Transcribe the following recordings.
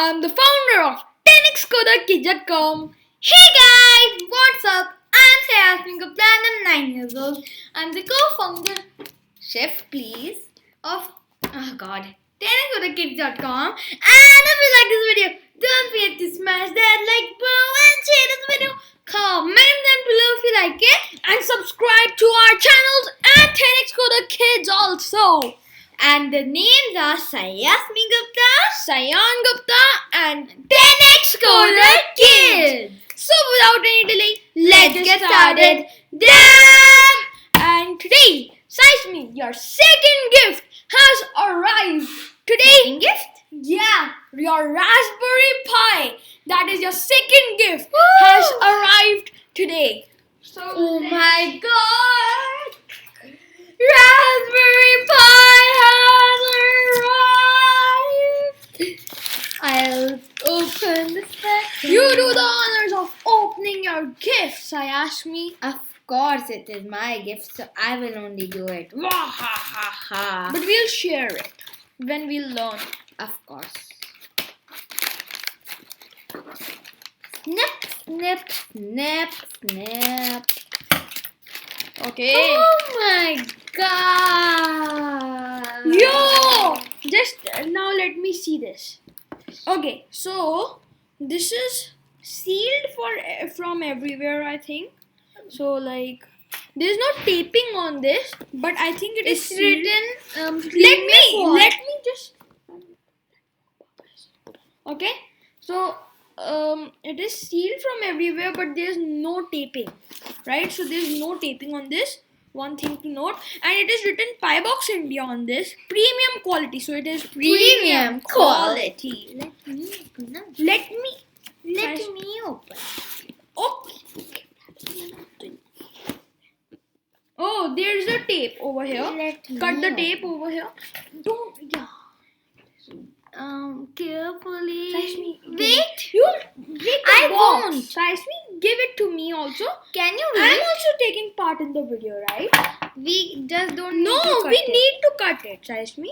I'm the founder of 10xcoderkids.com. Hey guys, what's up? I'm Sayasmin Gupta and I'm 9 years old. I'm the co-founder, chef please, of 10xcoderkids.com. And if you like this video, don't forget to smash that like button and share this video. Comment down below if you like it. And subscribe to our channels at 10xcoderkids also. And the names are Sayasmin Gupta, Sayan Gupta and 10xcoderkids. So without any delay, Let's get started. Dad! And today, Saismi, your second gift has arrived. Today, Second gift? yeah, your Raspberry Pi. That is your second gift Woo! has arrived today. So Oh my god! Raspberry Pi has arrived! I'll open the second. you do the honors of opening your gifts, Sayashmi. Of course, it is my gift, so I will only do it. Wah ha ha ha! But we'll share it when we learn. Of course. Snip, snip, snip, snip. Okay. Oh my god! Yo! Just now let me see this. Okay, so this is sealed from everywhere, I think. So like there's no taping on this, but I think it is It's sealed. written. Let me just. Okay, so it is sealed from everywhere, but there's no taping, right? So there's no taping on this. One thing to note, and it is written Piebox India on this, premium quality. So it is Premium quality. Let me. Let me open. Okay. Oh, there's a tape over here. Let me Cut the open. tape over here. Don't. Yeah. Carefully. Saishmi, Wait. You break the I box. won't. Saishmi, give it to me also. Can you I'm wait? also taking part in the video, right? We just don't. No, need to cut we it. need to cut it, Saishmi.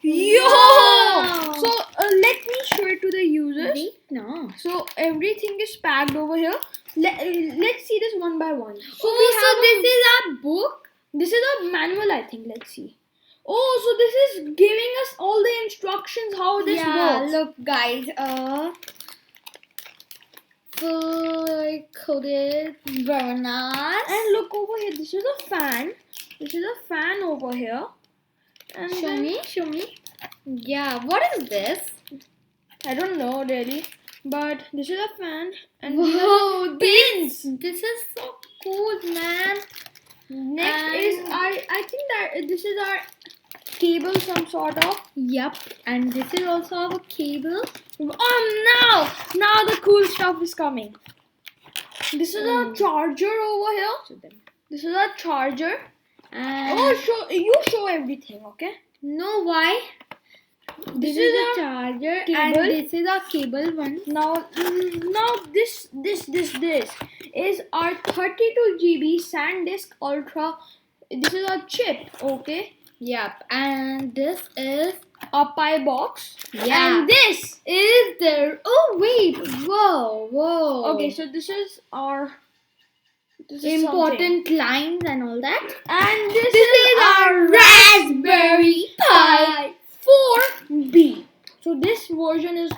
Yo! Wow. So let me show it to the users. Wait, no. So everything is packed over here. Let's see this one by one. So this is our book. this is a manual, I think. Let's see. Oh, so this is giving us all the instructions how this works. Look, guys. Fully coated bananas. And look over here. This is a fan. This is a fan over here. And Show me. Yeah, what is this? I don't know really, but this is a fan. And Whoa, pins. This is so cool, man. Next is I think that this is our cable, some sort of. Yup, and this is also our cable. Now the cool stuff is coming. This is a charger over here. This is a charger. And You show everything, okay? no, why? This This is is a a charger, cable. and this is our cable one. Now this is our 32 GB SanDisk Ultra. This is a chip, okay? Yup, and this is A Pi box. Yeah. And this is there. Oh wait, whoa. Okay, so this is our Important lines and all that. and this is our Raspberry Pi 4B. So this version is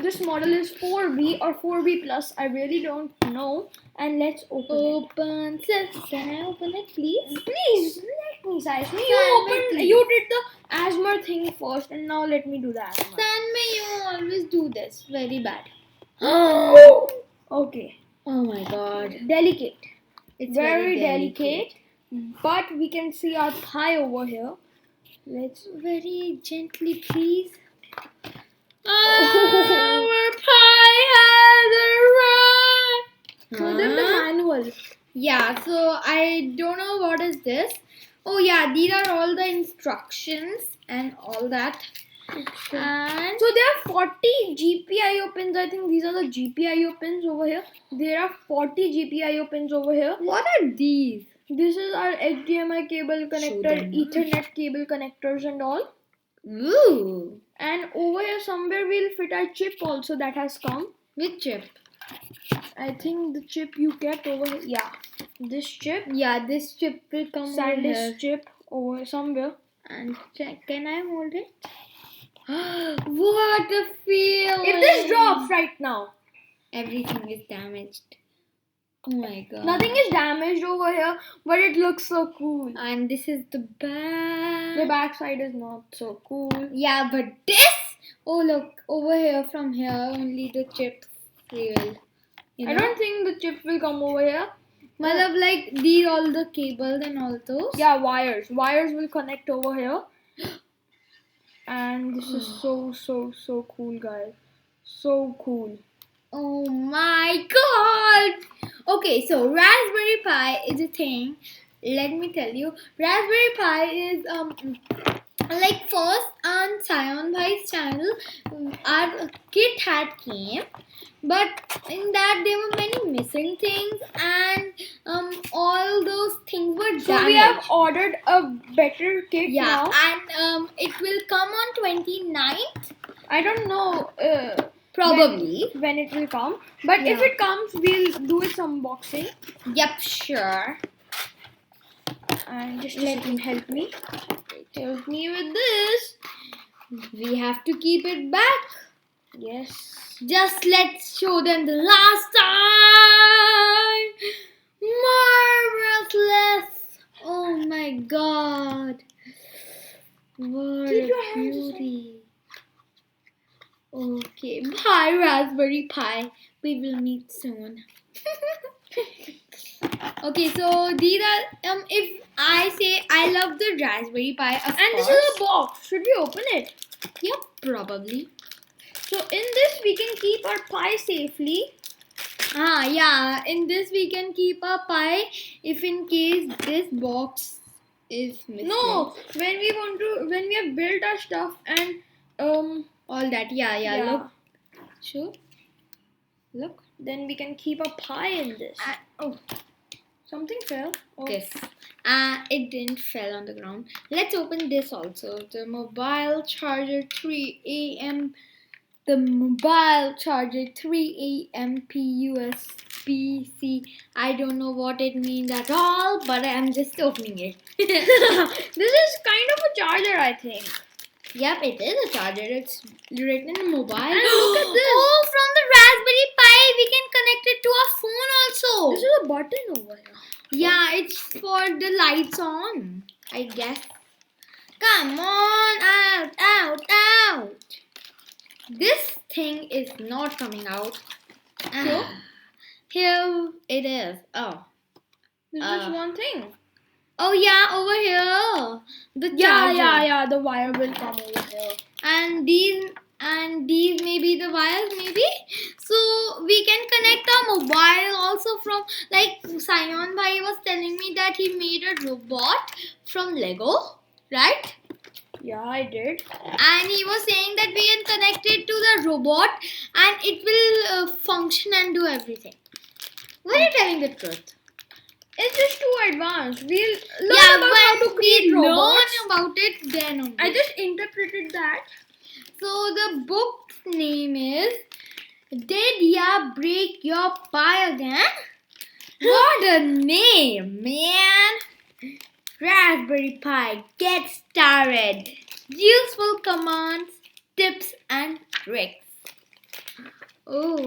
this model is 4B or 4B plus. I really don't know. And let's open it. Can I open it, please? Please let me, Saishmi. Please. You did the asthma thing first, and now let me do the asthma. Sanmay, you always do this. Very bad. Okay. Oh my god. Delicate. It's Very delicate. But we can see our pie over here. Let's. Very gently, please. Oh. Our pie has arrived. Show them the manual. Yeah, so I don't know what is this. Oh yeah, these are all the instructions and all that. And So there are 40 GPIO pins. I think these are the GPIO pins over here. There are 40 GPIO pins over here. what are these? This is our HDMI cable connector, them. Ethernet cable connectors and all. Ooh. And over here somewhere we'll fit our chip also that has come. Which chip? I think the chip you kept over here. Yeah. This chip. Yeah, this chip will come over SanDisk here. chip over somewhere. And check, can I hold it? What a feel! If this drops right now, everything is damaged. Oh my god. nothing is damaged over here, but it looks so cool. And this is the back. The back side is not so cool. Yeah, but this. Oh look, over here, from here, only the chip will. I don't think the chip will come over here. Matlab, like these all the cables and all those. Yeah, wires. Wires will connect over here. And this is so cool, guys. So cool. Oh my god! Okay, so Raspberry Pi is a thing. Let me tell you, Raspberry Pi is like first on Sion Bhai's channel, our kit had came, but in that there were many missing things and all those things were damaged. So we have ordered a better kit yeah, now. and it will come on 29th. I don't know. Probably. When it will come. But if Yeah. it comes, we'll do its unboxing. Yep, sure. And just let him help me. Help me with this. We have to keep it back. Yes. Just let's show them the last time. Marvelous. Oh my god. What Keep a your hands beauty. Okay, bye Raspberry Pi. We will meet soon. Okay, so these are if I say I love the Raspberry Pi, of And this course. is a box. Should we open it? Yep, probably. So in this we can keep our pie safely. Ah, yeah. In this we can keep a pie if in case this box is missing. No, when we have built our stuff and all that. Yeah. Yeah. Look. Sure. Look. then we can keep a pie in this. Oh, Something fell. Oh. this. It didn't fell on the ground. Let's open this also. The mobile charger 3 AM. The mobile charger 3 AMP USB-C. I don't know what it means at all, but I'm just opening it. This is kind of a charger, I think. Yep, it is a charger. It's written in mobile. And look at this. Oh, from the Raspberry Pi, we can connect it to our phone also. This is a button over here. Yeah, it's for the lights on, I guess. Come on, out. This thing is not coming out. So? Here it is. Oh. This is one thing. Oh yeah, over here. The Yeah, charger. the wire will come over here. And these may be the wires, maybe. So we can connect our mobile also from, like Sion Bhai was telling me that he made a robot from Lego, right? Yeah, I did. And he was saying that we can connect it to the robot and it will function and do everything. Were you telling the truth? It's just too advanced. We'll learn about how to create robots. learn about it then only. I just interpreted that. So the book's name is Did Ya Break Your Pie Again? What a name, man! Raspberry Pi, get started. Useful commands, tips and tricks. Oh,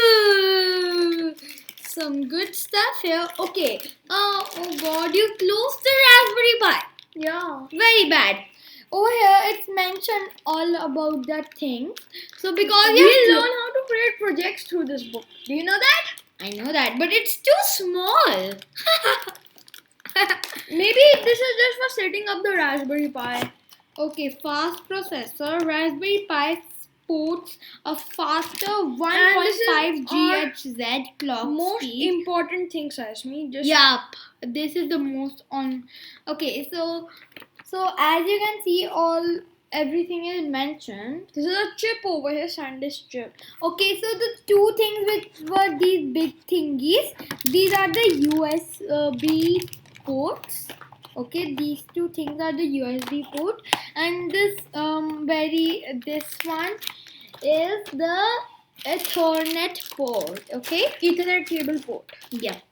ooh, some good stuff here. Okay. Oh God, you closed the Raspberry Pi. Yeah. Very bad. Over here, it's mentioned all about that thing. So because We you learn how to create projects through this book. Do you know that? I know that, but it's too small. Maybe this is just for setting up the Raspberry Pi. Okay, fast processor. Raspberry Pi supports a faster this is 1.5 GHz clock Most speed. important thing, Sasmi. Just Yup, this is the most on. Okay, so as you can see, all everything is mentioned. This is a chip over here, SanDisk chip. Okay, so the two things which were these big thingies, these are the USB ports. Okay, these two things are the USB port, and this this one is the Ethernet port. Okay, Ethernet cable port. yep.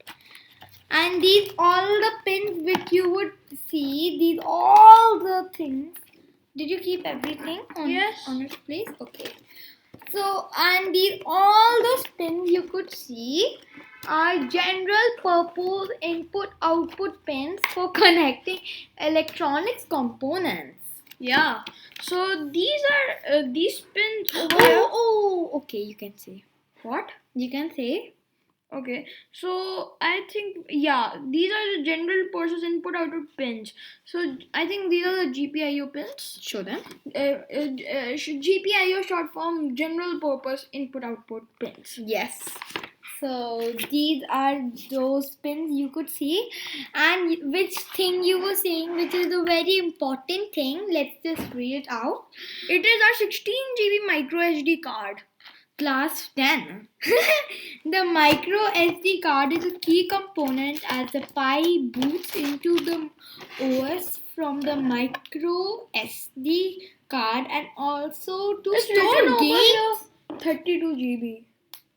And these all the pins which you would see, these all the things. Did you keep everything on, Yes. on its place? Okay. So, and these all those pins you could see are general purpose input output pins for connecting electronics components. Yeah. So these are these pins over here. Oh, okay, you can say. What? You can say. Okay, so I think, yeah, these are the general purpose input output pins. So I think these are the GPIO pins. Show them. GPIO short form, general purpose input output pins. Yes. So these are those pins you could see, and which thing you were saying, which is a very important thing. Let's just read it out. It is our 16 GB micro SD card. Class 10. The micro SD card is a key component as the Pi boots into the OS from the micro SD card, and also to It's written store over games. 32 GB.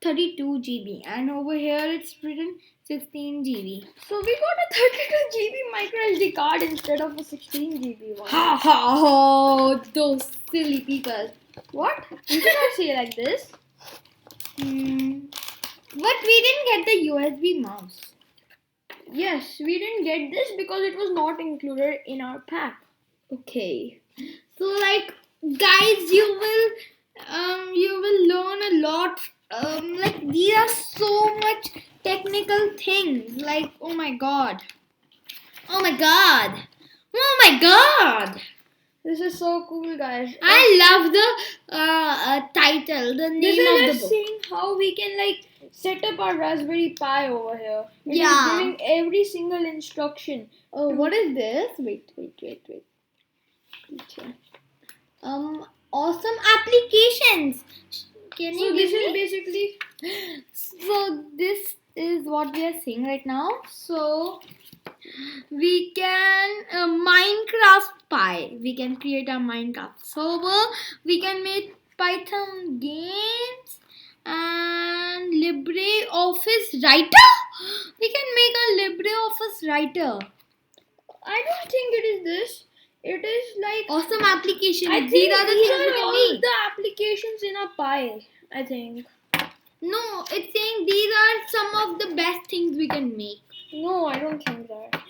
32 GB, and over here it's written 16 GB. So we got a 32 GB micro SD card instead of a 16 GB one. Ha ha ha! Those silly people. What? You cannot say like this. But we didn't get the USB mouse. Yes, we didn't get this because it was not included in our pack. Okay. So like guys, you will learn a lot. Like these are so much technical things. Like oh my god. Oh my god. Oh my god. This is so cool, guys. I love the title, the This name of is the just book. seeing how we can like set up our Raspberry Pi over here. It is Yeah. giving every single instruction. Oh, what is this? Wait. Awesome applications. Can So you this give is me? basically So this is what we are seeing right now. So we can Minecraft Pi. We can create a Minecraft server. We can make Python games and LibreOffice Writer. We can make a LibreOffice Writer. I don't think it is this. It is like Awesome applications. I think These are the these things we are can all make. the applications in a Pi. I think. No, it's saying these are some of the best things we can make. No, I don't think that.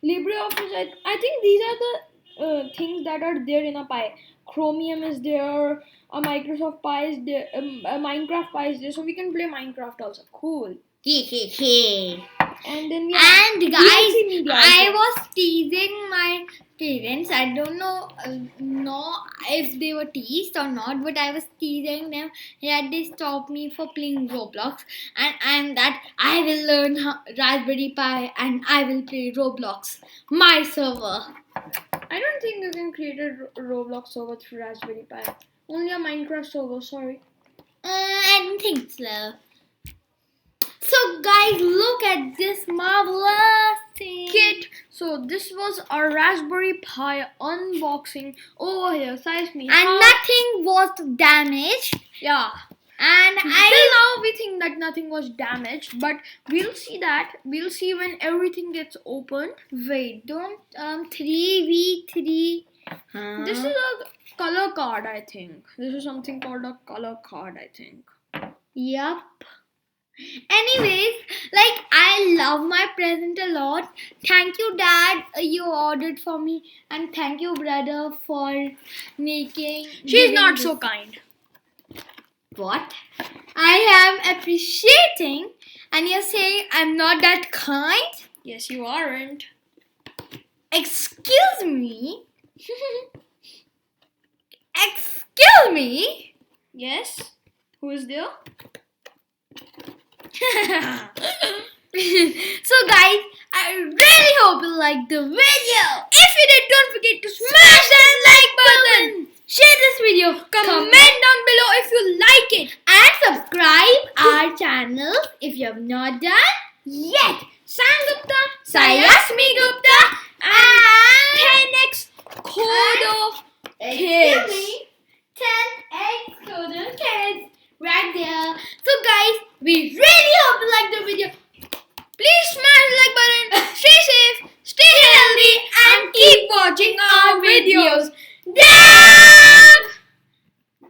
LibreOffice. I think these are the things that are there in a Pi. Chromium is there. A Microsoft Pi is there. A Minecraft Pi is there. So we can play Minecraft also. Cool. And then we have And VLC guys, media I also. was teasing my parents. I don't know if they were teased or not, but I was teasing them that they stopped me for playing Roblox, and that I will learn Raspberry Pi and I will play Roblox, my server. I don't think you can create a Roblox server through Raspberry Pi. Only a Minecraft server. Sorry. I don't think so. So guys, look at this marvelous thing. Kit. So this was our Raspberry Pi unboxing over here. Size me. And nothing was damaged. Yeah. And Till now we think that nothing was damaged, but we'll see that. We'll see when everything gets opened. wait, don't 3v3. This is a color card, I think. This is something called a color card, I think. Yup. Anyways, like I love my present a lot. Thank you, Dad. You ordered for me, and thank you, brother, for making. She's giving not this. so kind. What? I am appreciating, and you're saying I'm not that kind? Yes, you aren't. Excuse me? Excuse me? Yes? Who is there? So guys, I really hope you liked the video. If we did, don't forget to smash that like button. Share this video. Comment down below if you like it. And subscribe our channel if you have not done yet. Sang Gupta, Sayasmi Gupta and 10x Kodo Kids. 10x Kodo Kids right there. So guys, we really hope you liked the video. Please smash the like button. Stay